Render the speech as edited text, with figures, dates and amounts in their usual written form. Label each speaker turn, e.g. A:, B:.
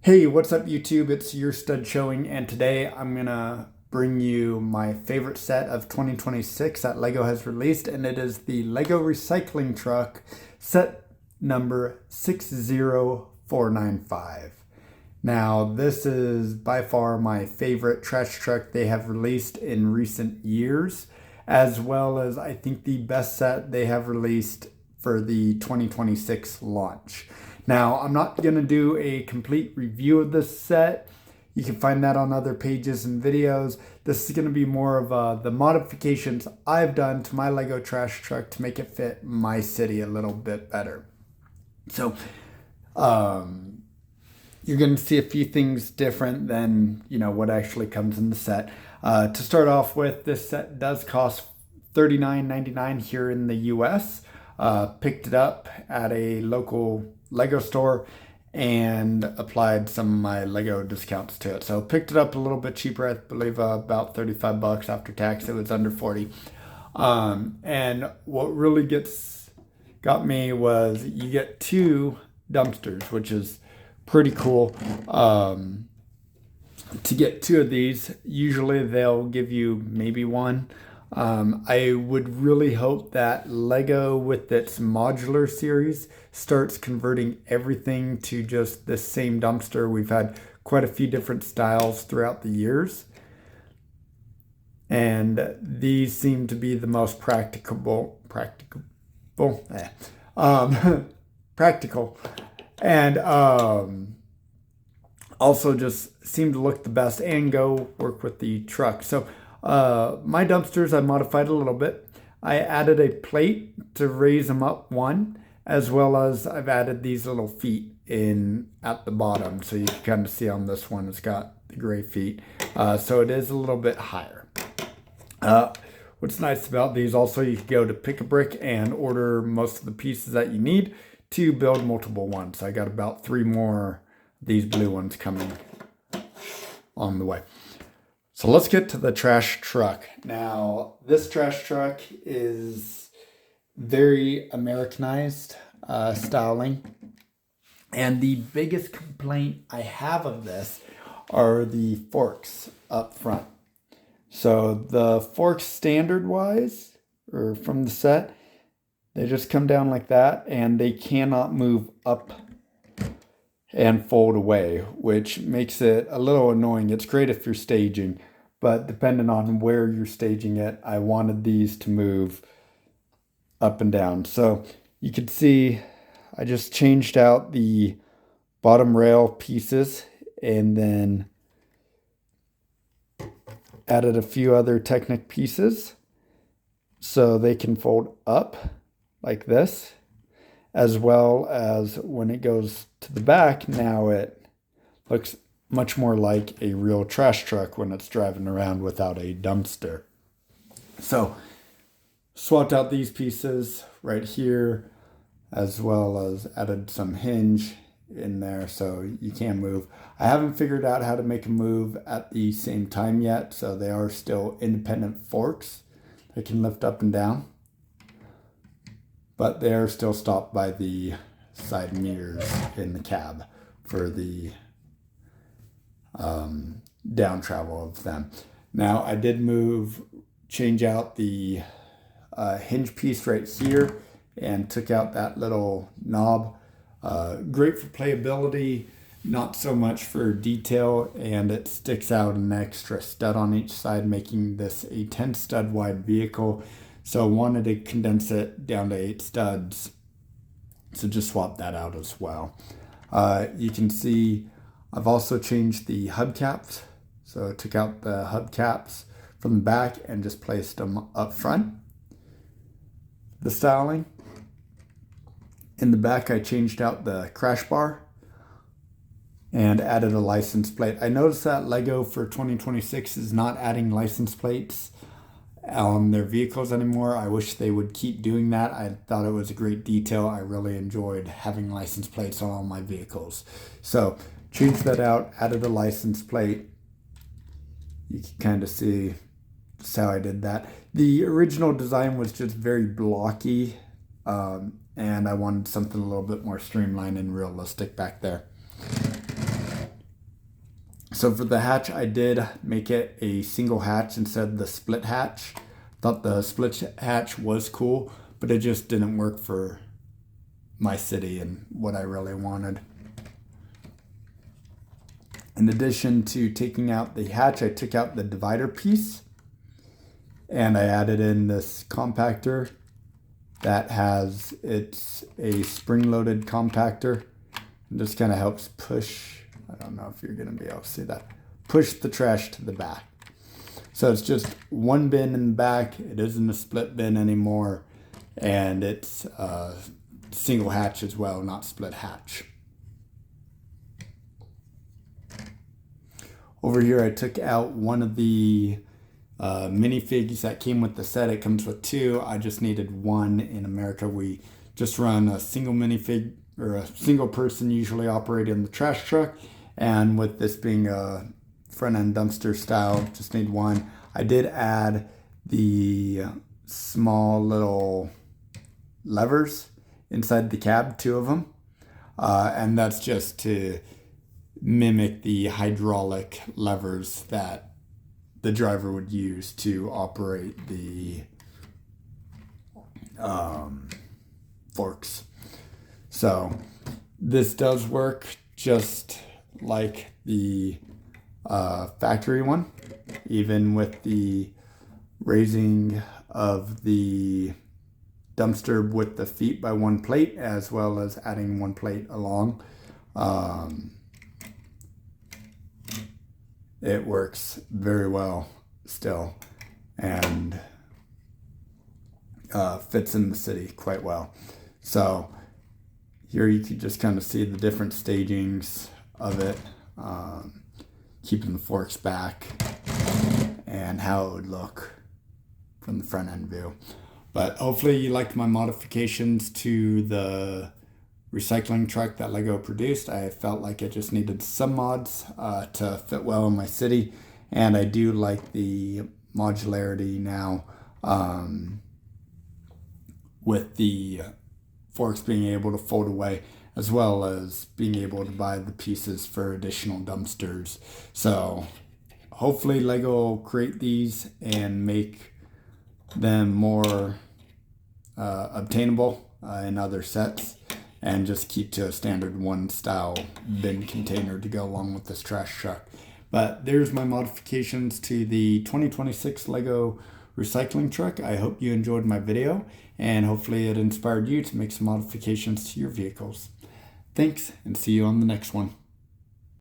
A: Hey, what's up YouTube? It's your stud showing, and today I'm gonna bring you my favorite set of 2026 that LEGO has released, and it is the LEGO Recycling Truck set number 60495. Now, this is by far my favorite trash truck they have released in recent years, as well as I think the best set they have released for the 2026 launch. Now, I'm not going to do a complete review of this set. You can find that on other pages and videos. This is going to be more of the modifications I've done to my LEGO trash truck to make it fit my city a little bit better. So, you're going to see a few things different than, what actually comes in the set. To start off with, this set does cost $39.99 here in the US. Picked it up at a local LEGO store and applied some of my LEGO discounts to it. So picked it up a little bit cheaper, I believe about 35 bucks after tax. It was under 40. And what really got me was you get two dumpsters, which is pretty cool. To get two of these, usually they'll give you maybe one. I would really hope that LEGO with its modular series starts converting everything to just the same dumpster. We've had quite a few different styles throughout the years, and these seem to be the most practical, and also just seem to look the best and go work with the truck. So my dumpsters I modified a little bit. I added a plate to raise them up one, as well as I've added these little feet in at the bottom. So you can kind of see on this one, it's got the gray feet. So it is a little bit higher. What's nice about these also, you can go to Pick a Brick and order most of the pieces that you need to build multiple ones. I got about 3 more of these blue ones coming on the way. So let's get to the trash truck. Now, this trash truck is very Americanized styling. And the biggest complaint I have of this are the forks up front. So the forks standard-wise, or from the set, they just come down like that, and they cannot move up and fold away, which makes it a little annoying. It's great if you're staging, but depending on where you're staging it, I wanted these to move up and down. So you can see I just changed out the bottom rail pieces and then added a few other Technic pieces so they can fold up like this, as well as when it goes to the back, now it looks much more like a real trash truck when it's driving around without a dumpster. So swapped out these pieces right here, as well as added some hinge in there so you can move. I haven't figured out how to make them move at the same time yet, so they are still independent forks. They can lift up and down, but they are still stopped by the side mirrors in the cab for the down travel of them. Now I did change out the hinge piece right here and took out that little knob. Great for playability, not so much for detail, and it sticks out an extra stud on each side, making this a 10 stud wide vehicle. So I wanted to condense it down to 8 studs. So just swap that out as well. You can see I've also changed the hubcaps. So I took out the hubcaps from the back and just placed them up front. The styling. In the back, I changed out the crash bar and added a license plate. I noticed that LEGO for 2026 is not adding license plates on their vehicles anymore. I wish they would keep doing that. I thought it was a great detail. I really enjoyed having license plates on all my vehicles. So changed that out, added a license plate. You can kind of see just how I did that. The original design was just very blocky, and I wanted something a little bit more streamlined and realistic back there. So for the hatch, I did make it a single hatch instead of the split hatch. Thought the split hatch was cool, but it just didn't work for my city and what I really wanted. In addition to taking out the hatch, I took out the divider piece and I added in this compactor that it's a spring-loaded compactor. It just kind of helps push, I don't know if you're going to be able to see that, push the trash to the back. So it's just one bin in the back. It isn't a split bin anymore. And it's a single hatch as well, not split hatch. Over here, I took out one of the minifigs that came with the set. It comes with two. I just needed one. In America, we just run a single minifig, or a single person usually operating the trash truck. And with this being a front end dumpster style, just need one. I did add the small little levers inside the cab, 2 of them. And that's just to mimic the hydraulic levers that the driver would use to operate the forks. So this does work just like the factory one, even with the raising of the dumpster with the feet by 1 plate, as well as adding 1 plate along. It works very well still, and fits in the city quite well. So here you can just kind of see the different stagings of it, keeping the forks back and how it would look from the front end view. But hopefully you liked my modifications to the recycling truck that Lego produced. I felt like it just needed some mods to fit well in my city, and I do like the modularity now, with the forks being able to fold away, as well as being able to buy the pieces for additional dumpsters. So hopefully Lego will create these and make them more obtainable in other sets, and just keep to a standard 1 style bin container to go along with this trash truck. But there's my modifications to the 2026 Lego recycling truck. I hope you enjoyed my video, and hopefully it inspired you to make some modifications to your vehicles. Thanks, and see you on the next one.